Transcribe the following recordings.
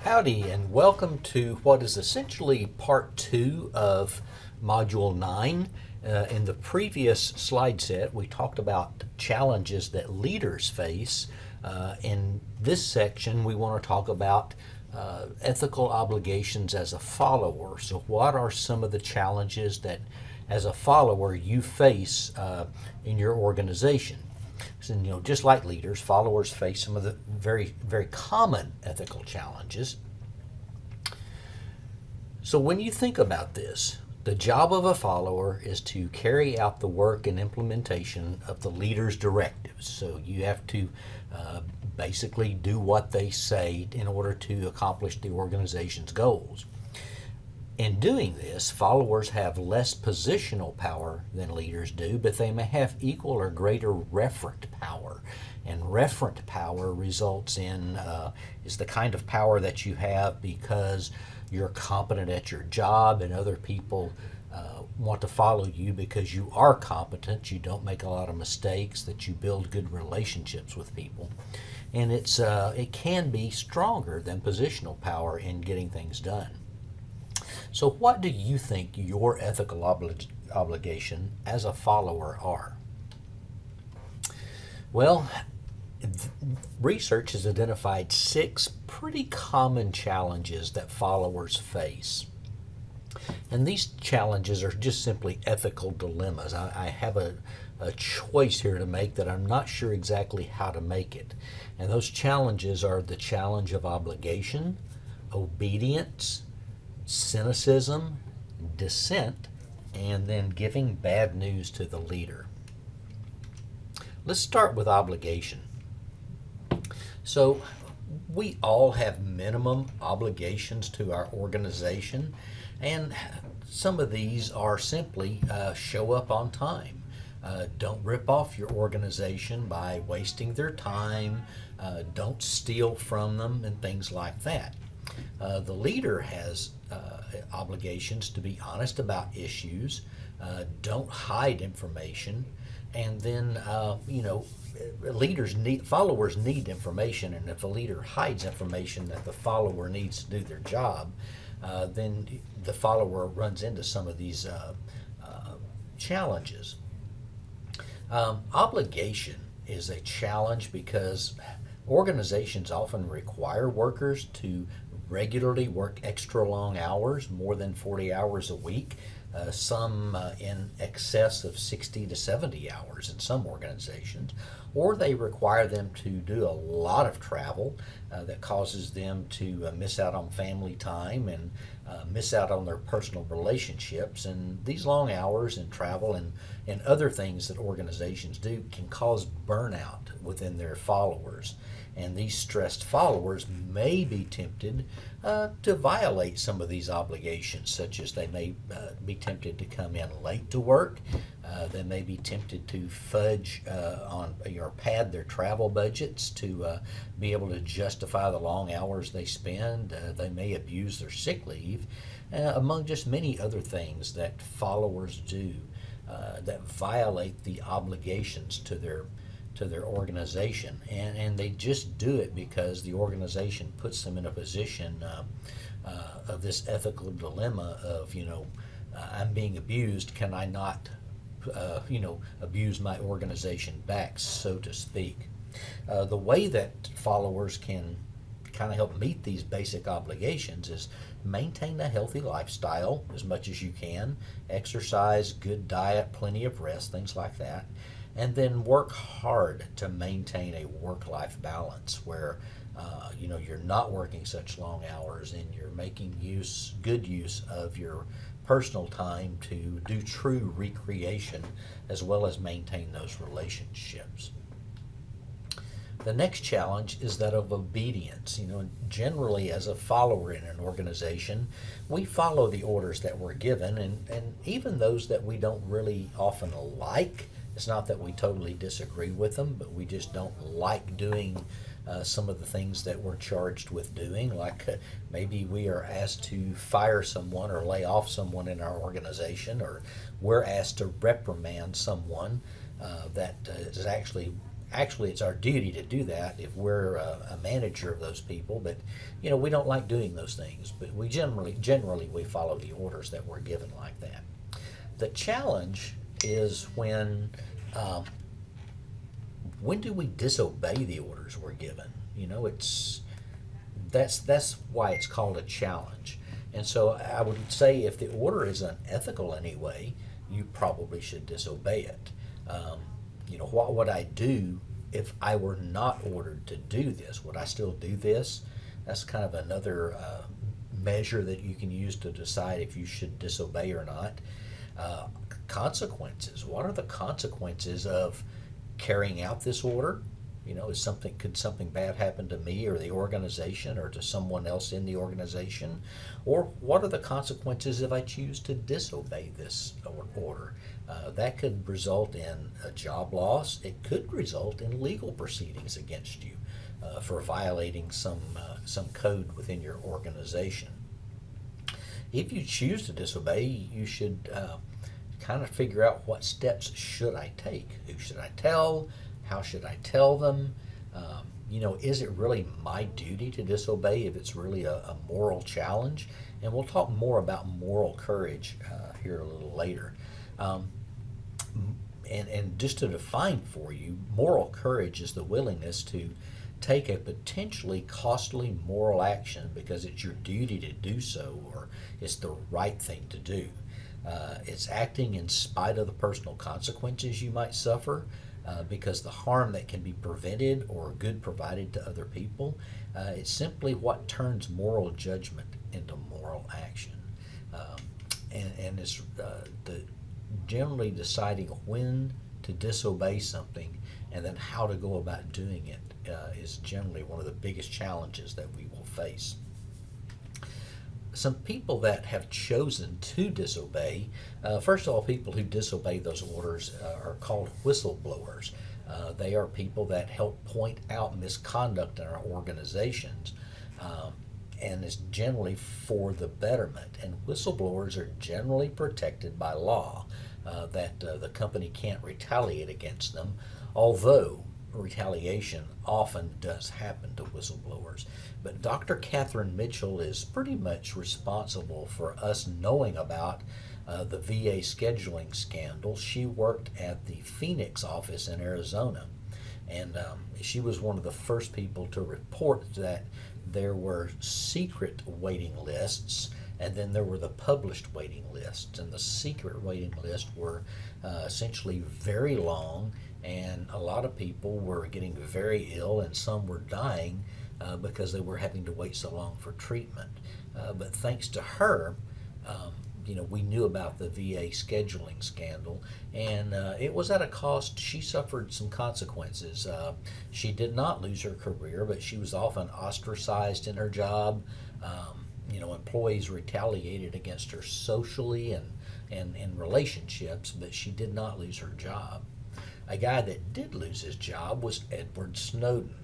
Howdy, and welcome to what is essentially part two of Module 9. In the previous slide set, we talked about challenges that leaders face. In this section, we want to talk about ethical obligations as a follower. So, what are some of the challenges that, as a follower, you face in your organization? And just like leaders, followers face some of the very, very common ethical challenges. So when you think about this, the job of a follower is to carry out the work and implementation of the leader's directives. So you have to basically do what they say in order to accomplish the organization's goals. In doing this, followers have less positional power than leaders do, but they may have equal or greater referent power. And referent power results in is the kind of power that you have because you're competent at your job and other people want to follow you because you are competent, you don't make a lot of mistakes, that you build good relationships with people. And it can be stronger than positional power in getting things done. So what do you think your ethical obligation as a follower are? Well, research has identified 6 pretty common challenges that followers face. And these challenges are just simply ethical dilemmas. I have a choice here to make that I'm not sure exactly how to make it. And those challenges are the challenge of obligation, obedience, cynicism, dissent, and then giving bad news to the leader. Let's start with obligation. So we all have minimum obligations to our organization, and some of these are simply show up on time. Don't rip off your organization by wasting their time. Don't steal from them and things like that. The leader has obligations to be honest about issues, don't hide information, and then followers need information, and if a leader hides information that the follower needs to do their job, then the follower runs into some of these challenges. Obligation is a challenge because organizations often require workers to regularly work extra long hours, more than 40 hours a week, some in excess of 60 to 70 hours in some organizations, or they require them to do a lot of travel that causes them to miss out on family time and miss out on their personal relationships. And these long hours and travel and other things that organizations do can cause burnout within their followers. And these stressed followers may be tempted to violate some of these obligations, such as they may be tempted to come in late to work. They may be tempted to fudge or pad their travel budgets to be able to justify the long hours they spend. They may abuse their sick leave, among just many other things that followers do that violate the obligations to their organization, and they just do it because the organization puts them in a position of this ethical dilemma of, I'm being abused, can I not abuse my organization back, so to speak. The way that followers can kind of help meet these basic obligations is maintain a healthy lifestyle as much as you can, exercise, good diet, plenty of rest, things like that, and then work hard to maintain a work-life balance where you're not working such long hours and you're making good use of your personal time to do true recreation as well as maintain those relationships. The next challenge is that of obedience. Generally as a follower in an organization, we follow the orders that we're given, and even those that we don't really often like. It's not that we totally disagree with them, but we just don't like doing some of the things that we're charged with doing. Like maybe we are asked to fire someone or lay off someone in our organization, or we're asked to reprimand someone that is actually actually, it's our duty to do that if we're a manager of those people. But we don't like doing those things. But we generally we follow the orders that we're given like that. The challenge is when do we disobey the orders we're given? That's why it's called a challenge. And so I would say if the order is unethical anyway, you probably should disobey it. What would I do if I were not ordered to do this? Would I still do this? That's kind of another measure that you can use to decide if you should disobey or not. Consequences. What are the consequences of carrying out this order? Could something bad happen to me or the organization or to someone else in the organization? Or what are the consequences if I choose to disobey this order? That could result in a job loss. It could result in legal proceedings against you for violating some code within your organization. If you choose to disobey, you should kind of figure out what steps should I take. Who should I tell? How should I tell them? Is it really my duty to disobey if it's really a moral challenge? And we'll talk more about moral courage here a little later. And just to define for you, moral courage is the willingness to take a potentially costly moral action because it's your duty to do so or it's the right thing to do. It's acting in spite of the personal consequences you might suffer because the harm that can be prevented or good provided to other people. It's simply what turns moral judgment into moral action. And it's generally deciding when to disobey something and then how to go about doing it is generally one of the biggest challenges that we will face. Some people that have chosen to disobey, first of all, people who disobey those orders are called whistleblowers. They are people that help point out misconduct in our organizations, and it's generally for the betterment. And whistleblowers are generally protected by law, that the company can't retaliate against them, although retaliation often does happen to whistleblowers. But Dr. Catherine Mitchell is pretty much responsible for us knowing about the VA scheduling scandal. She worked at the Phoenix office in Arizona, and she was one of the first people to report that there were secret waiting lists, and then there were the published waiting lists. And the secret waiting lists were essentially very long, and a lot of people were getting very ill, and some were dying because they were having to wait so long for treatment. But thanks to her, we knew about the VA scheduling scandal, and it was at a cost. She suffered some consequences. She did not lose her career, but she was often ostracized in her job. Employees retaliated against her socially and in relationships, but she did not lose her job. A guy that did lose his job was Edward Snowden.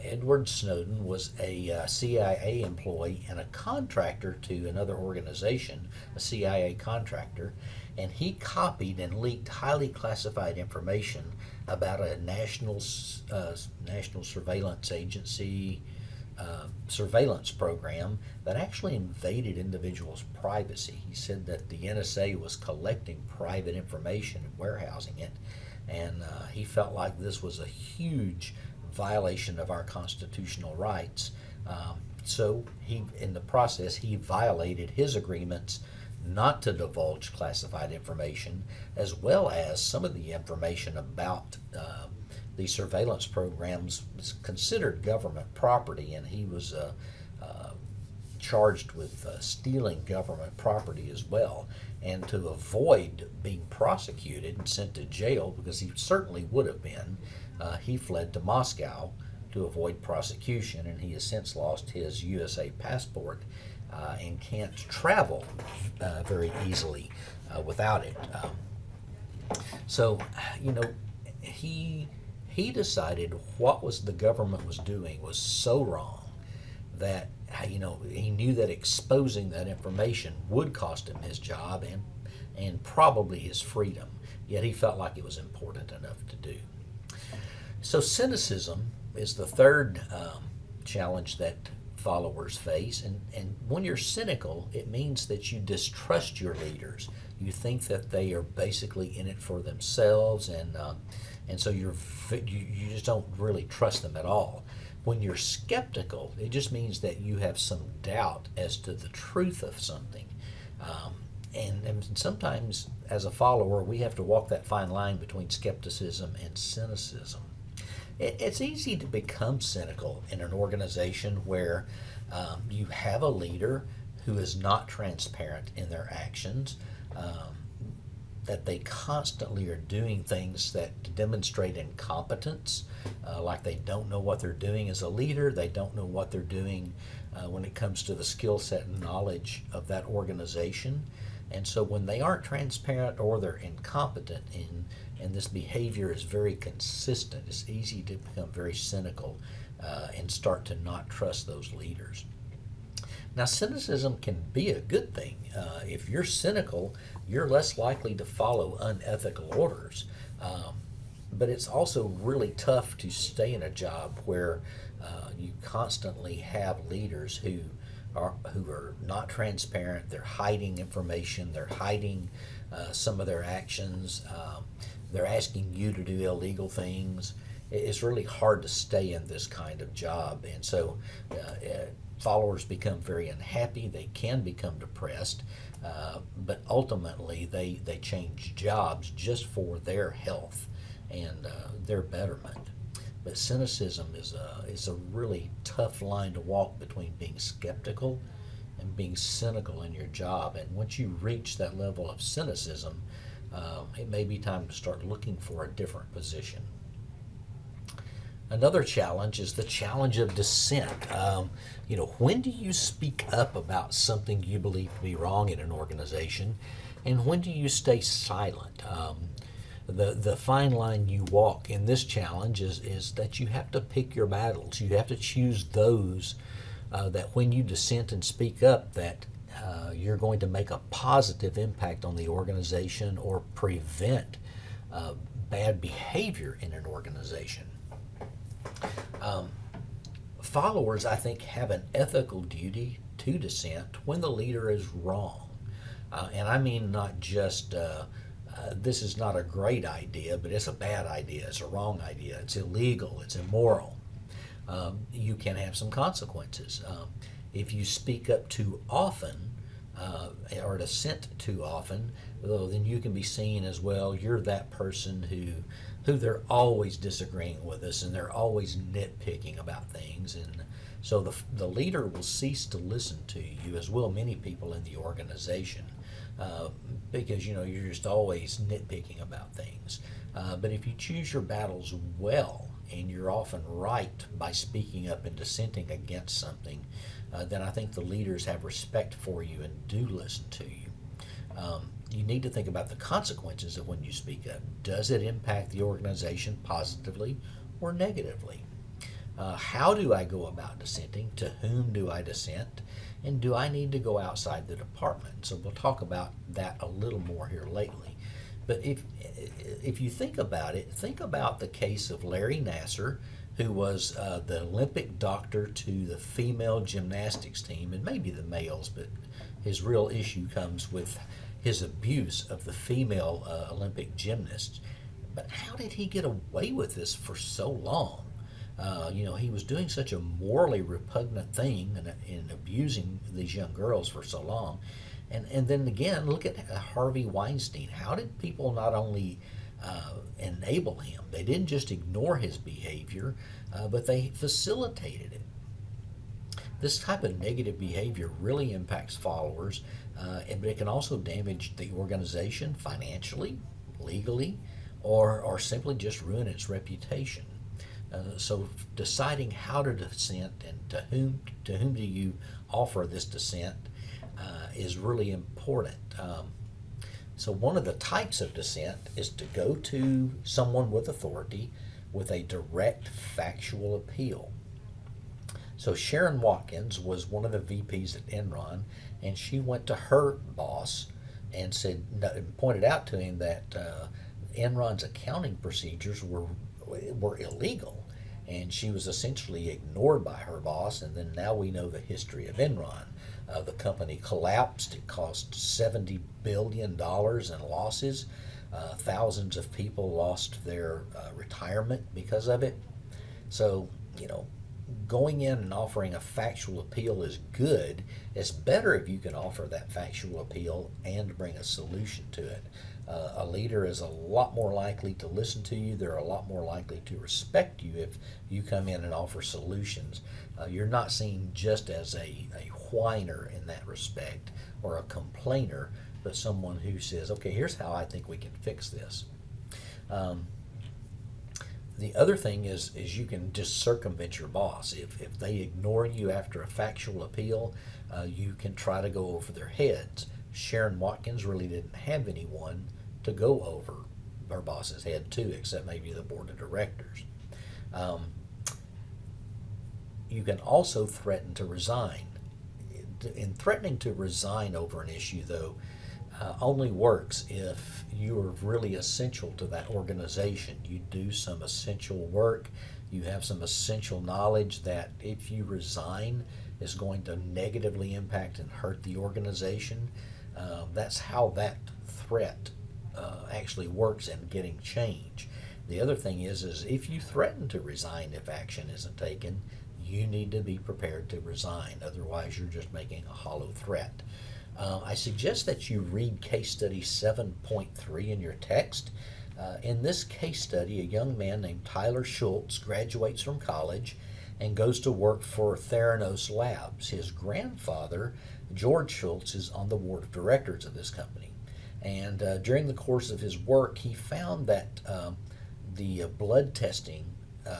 Edward Snowden was a CIA employee and a contractor to another organization, a CIA contractor, and he copied and leaked highly classified information about a national surveillance agency surveillance program that actually invaded individuals' privacy. He said that the NSA was collecting private information and warehousing it, and he felt like this was a huge violation of our constitutional rights. So in the process, he violated his agreements not to divulge classified information, as well as some of the information about the surveillance programs was considered government property, and he was charged with stealing government property as well. And to avoid being prosecuted and sent to jail, because he certainly would have been, he fled to Moscow to avoid prosecution, and he has since lost his USA passport and can't travel very easily without it. So, he decided what was the government was doing was so wrong that he knew that exposing that information would cost him his job and probably his freedom. Yet he felt like it was important enough to do. So cynicism is the third challenge that followers face. And when you're cynical, it means that you distrust your leaders. You think that they are basically in it for themselves, and so you just don't really trust them at all. When you're skeptical, it just means that you have some doubt as to the truth of something. Um, and sometimes, as a follower, we have to walk that fine line between skepticism and cynicism. It's easy to become cynical in an organization where you have a leader who is not transparent in their actions, that they constantly are doing things that demonstrate incompetence, like they don't know what they're doing as a leader, they don't know what they're doing when it comes to the skill set and knowledge of that organization. And so when they aren't transparent or they're incompetent and this behavior is very consistent, it's easy to become very cynical and start to not trust those leaders. Now, cynicism can be a good thing. If you're cynical, you're less likely to follow unethical orders. But it's also really tough to stay in a job where you constantly have leaders who are not transparent. They're hiding information. They're hiding some of their actions. They're asking you to do illegal things. It's really hard to stay in this kind of job, and so followers become very unhappy. They can become depressed, but ultimately they change jobs just for their health and their betterment. But cynicism is a really tough line to walk between being skeptical and being cynical in your job. And once you reach that level of cynicism, it may be time to start looking for a different position. Another challenge is the challenge of dissent. When do you speak up about something you believe to be wrong in an organization, and when do you stay silent? The fine line you walk in this challenge is that you have to pick your battles. You have to choose those that when you dissent and speak up, that you're going to make a positive impact on the organization or prevent bad behavior in an organization. Followers, I think, have an ethical duty to dissent when the leader is wrong. And I mean not just this is not a great idea, but it's a bad idea, it's a wrong idea, it's illegal, it's immoral. You can have some consequences. If you speak up too often, or dissent too often, well, then you can be seen as, well, you're that person who they're always disagreeing with us and they're always nitpicking about things. And so the leader will cease to listen to you, as will many people in the organization, because you're just always nitpicking about things. But if you choose your battles well, and you're often right by speaking up and dissenting against something, then I think the leaders have respect for you and do listen to you. You need to think about the consequences of when you speak up. Does it impact the organization positively or negatively? How do I go about dissenting? To whom do I dissent? And do I need to go outside the department? So we'll talk about that a little more here lately. But if you think about it, think about the case of Larry Nassar, who was the Olympic doctor to the female gymnastics team, and maybe the males, but his real issue comes with his abuse of the female Olympic gymnasts. But how did he get away with this for so long? He was doing such a morally repugnant thing and abusing these young girls for so long. And then again, look at Harvey Weinstein. How did people not only enable him, they didn't just ignore his behavior, but they facilitated it. This type of negative behavior really impacts followers, but it can also damage the organization financially, legally, or simply just ruin its reputation. So deciding how to dissent and to whom do you offer this dissent is really important. So one of the types of dissent is to go to someone with authority with a direct factual appeal. So Sharon Watkins was one of the VPs at Enron, and she went to her boss and pointed out to him that Enron's accounting procedures were were illegal. And she was essentially ignored by her boss. And then now we know the history of Enron. The company collapsed. It cost $70 billion in losses. Thousands of people lost their retirement because of it. So, going in and offering a factual appeal is good. It's better if you can offer that factual appeal and bring a solution to it. A leader is a lot more likely to listen to you. They're a lot more likely to respect you if you come in and offer solutions. You're not seen just as a whiner in that respect or a complainer, but someone who says, okay, here's how I think we can fix this. The other thing is you can just circumvent your boss. If they ignore you after a factual appeal, you can try to go over their heads. Sharon Watkins really didn't have anyone to go over her boss's head to, except maybe the board of directors. You can also threaten to resign. In threatening to resign over an issue, though, only works if you are really essential to that organization. You do some essential work, you have some essential knowledge that if you resign is going to negatively impact and hurt the organization. That's how that threat actually works in getting change. The other thing is if you threaten to resign if action isn't taken, you need to be prepared to resign. Otherwise, you're just making a hollow threat. I suggest that you read case study 7.3 in your text. In this case study, a young man named Tyler Schultz graduates from college and goes to work for Theranos Labs. His grandfather, George Schultz, is on the board of directors of this company. And during the course of his work, he found that the blood testing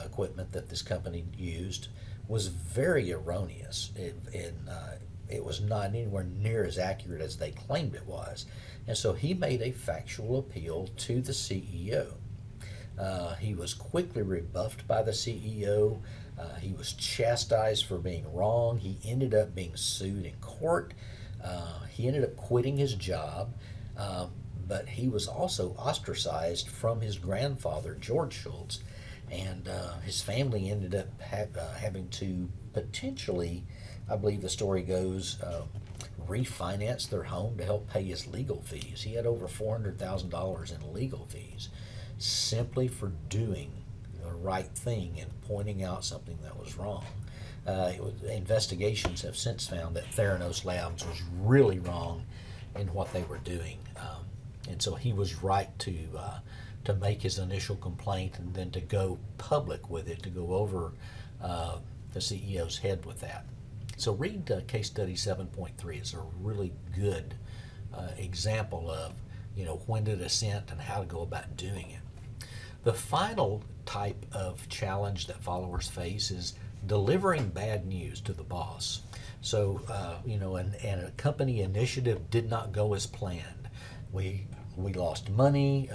equipment that this company used was very erroneous. It was not anywhere near as accurate as they claimed it was. And so he made a factual appeal to the CEO. He was quickly rebuffed by the CEO. He was chastised for being wrong. He ended up being sued in court. He ended up quitting his job, but he was also ostracized from his grandfather, George Schultz, and his family ended up having to potentially, I believe the story goes, refinance their home to help pay his legal fees. He had over $400,000 in legal fees simply for doing the right thing and pointing out something that was wrong. Investigations have since found that Theranos Labs was really wrong in what they were doing, and so he was right to make his initial complaint and then to go public with it, to go over the CEO's head with that. So read case study 7.3. It's a really good example of when to dissent and how to go about doing it. The final type of challenge that followers face is delivering bad news to the boss. So and a company initiative did not go as planned. We lost money.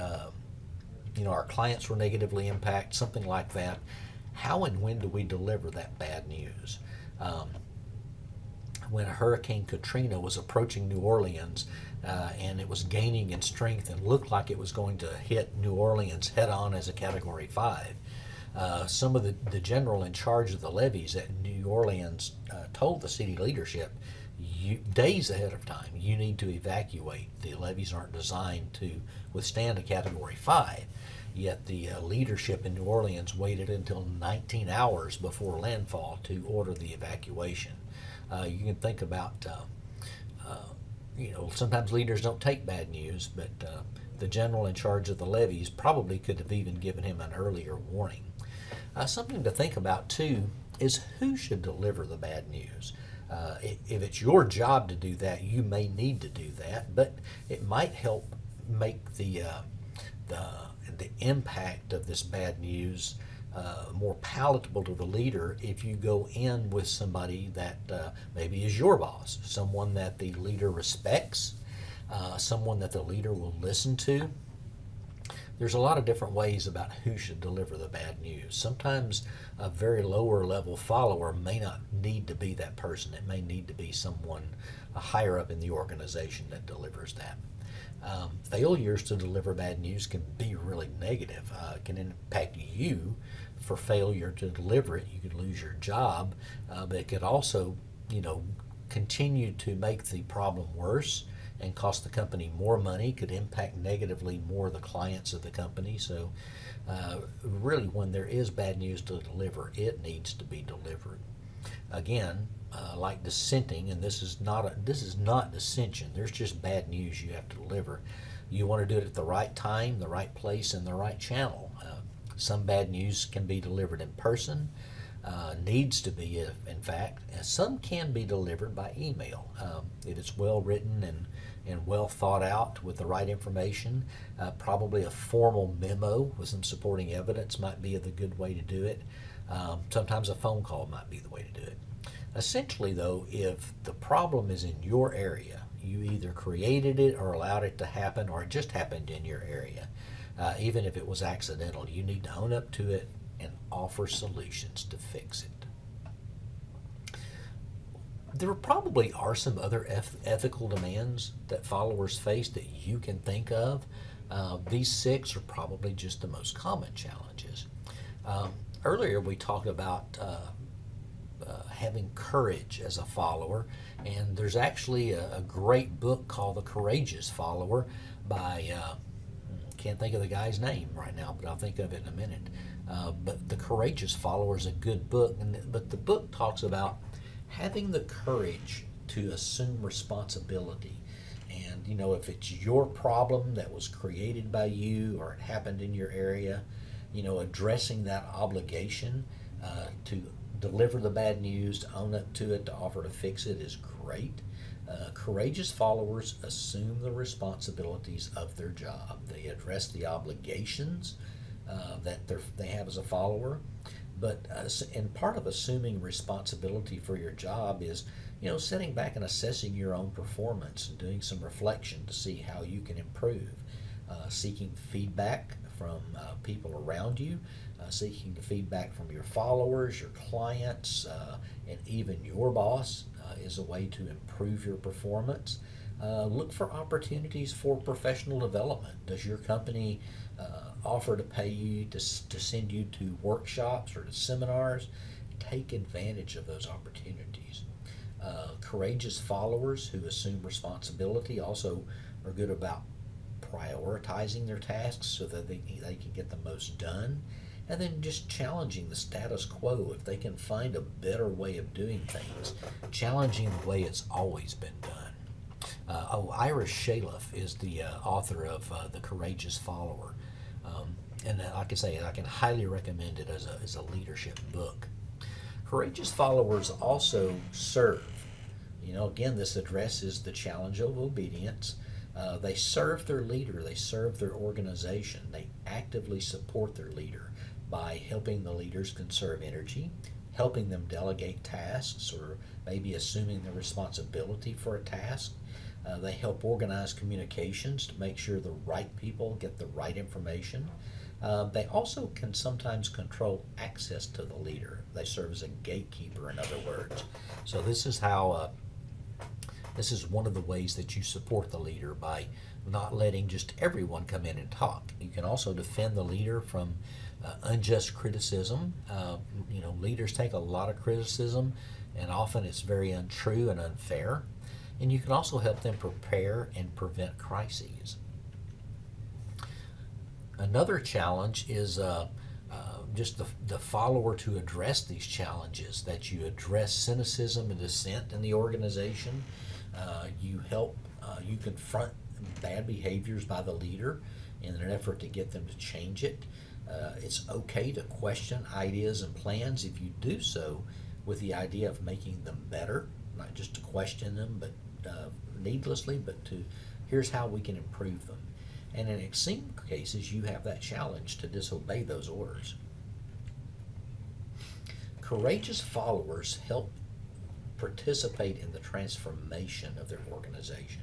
Our clients were negatively impacted, something like that. How and when do we deliver that bad news? When Hurricane Katrina was approaching New Orleans and it was gaining in strength and looked like it was going to hit New Orleans head on as a Category 5, some of the general in charge of the levees at New Orleans told the city leadership, days ahead of time, you need to evacuate. The levees aren't designed to withstand a Category 5. Yet the leadership in New Orleans waited until 19 hours before landfall to order the evacuation. You can think about, sometimes leaders don't take bad news, but the general in charge of the levees probably could have even given him an earlier warning. Something to think about, too, is who should deliver the bad news. If it's your job to do that, you may need to do that, but it might help make the impact of this bad news more palatable to the leader if you go in with somebody that maybe is your boss, someone that the leader respects, someone that the leader will listen to. There's a lot of different ways about who should deliver the bad news. Sometimes a very lower level follower may not need to be that person. It may need to be someone higher up in the organization that delivers that. Failures to deliver bad news can be really negative. It can impact you for failure to deliver it. You could lose your job, but it could also, you know, continue to make the problem worse and cost the company more money, could impact negatively more of the clients of the company. So really, when there is bad news to deliver, it needs to be delivered. Again, like dissenting, and this is not dissension. There's just bad news you have to deliver. You want to do it at the right time, the right place, and the right channel. Some bad news can be delivered in person, needs to be, in fact. And some can be delivered by email if it's well written and well thought out with the right information. Probably a formal memo with some supporting evidence might be the good way to do it. Sometimes a phone call might be the way to do it. Essentially, though, if the problem is in your area, you either created it or allowed it to happen, or it just happened in your area. Even if it was accidental, you need to own up to it and offer solutions to fix it. There probably are some other ethical demands that followers face that you can think of. These 6 are probably just the most common challenges. Earlier we talked about having courage as a follower, and there's actually a great book called The Courageous Follower by, can't think of the guy's name right now, but I'll think of it in a minute. But The Courageous Follower is a good book, but the book talks about having the courage to assume responsibility. And, you know, if it's your problem that was created by you or it happened in your area, you know, addressing that obligation to deliver the bad news, to own up to it, to offer to fix it is great. Courageous followers assume the responsibilities of their job. They address the obligations that they have as a follower. But and part of assuming responsibility for your job is, you know, sitting back and assessing your own performance and doing some reflection to see how you can improve. Seeking feedback from people around you, seeking feedback from your followers, your clients, and even your boss is a way to improve your performance. Look for opportunities for professional development. Does your company offer to pay you to send you to workshops or to seminars? Take advantage of those opportunities. Courageous followers who assume responsibility also are good about prioritizing their tasks so that they can get the most done, and then just challenging the status quo. If they can find a better way of doing things, challenging the way it's always been done. Ira Shalev is the author of The Courageous Follower, and like I say, I can highly recommend it as a leadership book. Courageous followers also serve. You know, again, this addresses the challenge of obedience. They serve their leader, they serve their organization, they actively support their leader by helping the leaders conserve energy, helping them delegate tasks, or maybe assuming the responsibility for a task. They help organize communications to make sure the right people get the right information. They also can sometimes control access to the leader. They serve as a gatekeeper, in other words. So this is how this is one of the ways that you support the leader, by not letting just everyone come in and talk. You can also defend the leader from unjust criticism. You know, leaders take a lot of criticism, and often it's very untrue and unfair. And you can also help them prepare and prevent crises. Another challenge is just the follower to address these challenges, that you address cynicism and dissent in the organization. You confront bad behaviors by the leader in an effort to get them to change it. It's okay to question ideas and plans if you do so with the idea of making them better, not just to question them, but needlessly, but to here's how we can improve them. And in extreme cases, you have that challenge to disobey those orders. Courageous followers help participate in the transformation of their organization.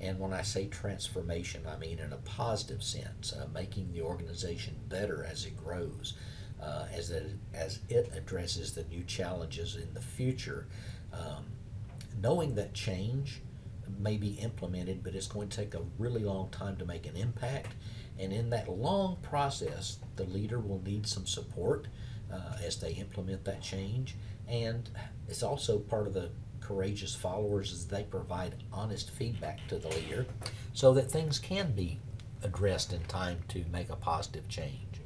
And when I say transformation, I mean in a positive sense, making the organization better as it grows, as it addresses the new challenges in the future. Knowing that change may be implemented, but it's going to take a really long time to make an impact. And in that long process, the leader will need some support as they implement that change. And it's also part of the courageous followers is they provide honest feedback to the leader so that things can be addressed in time to make a positive change.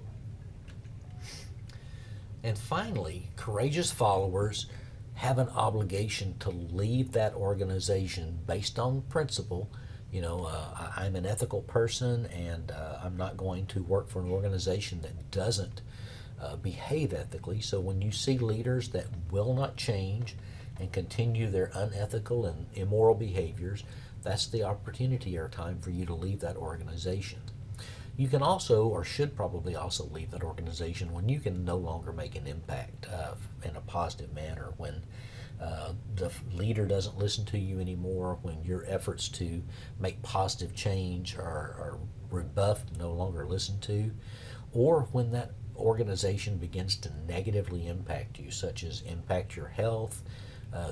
And finally, courageous followers have an obligation to leave that organization based on principle. I'm an ethical person, and I'm not going to work for an organization that doesn't behave ethically. So when you see leaders that will not change and continue their unethical and immoral behaviors, that's the opportunity or time for you to leave that organization. You can also, or should probably also, leave that organization when you can no longer make an impact in a positive manner, when the leader doesn't listen to you anymore, when your efforts to make positive change are rebuffed, no longer listened to, or when that organization begins to negatively impact you, such as impact your health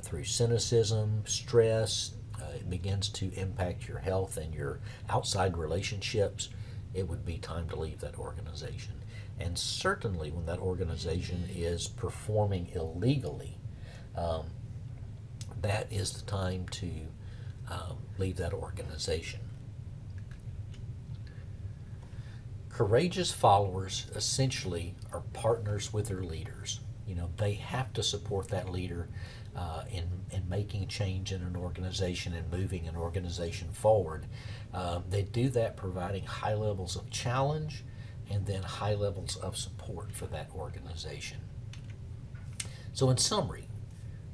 through cynicism, stress. It begins to impact your health and your outside relationships. It would be time to leave that organization. And certainly when that organization is performing illegally, that is the time to leave that organization. Courageous followers essentially are partners with their leaders. They have to support that leader in making change in an organization and moving an organization forward. They do that providing high levels of challenge and then high levels of support for that organization. So in summary,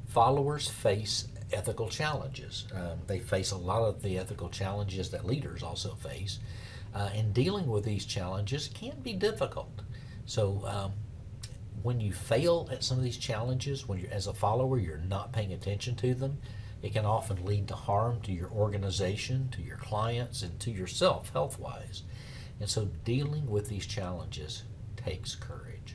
followers face ethical challenges. They face a lot of the ethical challenges that leaders also face. And dealing with these challenges can be difficult. So when you fail at some of these challenges, when you're, as a follower, you're not paying attention to them, it can often lead to harm to your organization, to your clients, and to yourself health-wise. And so dealing with these challenges takes courage.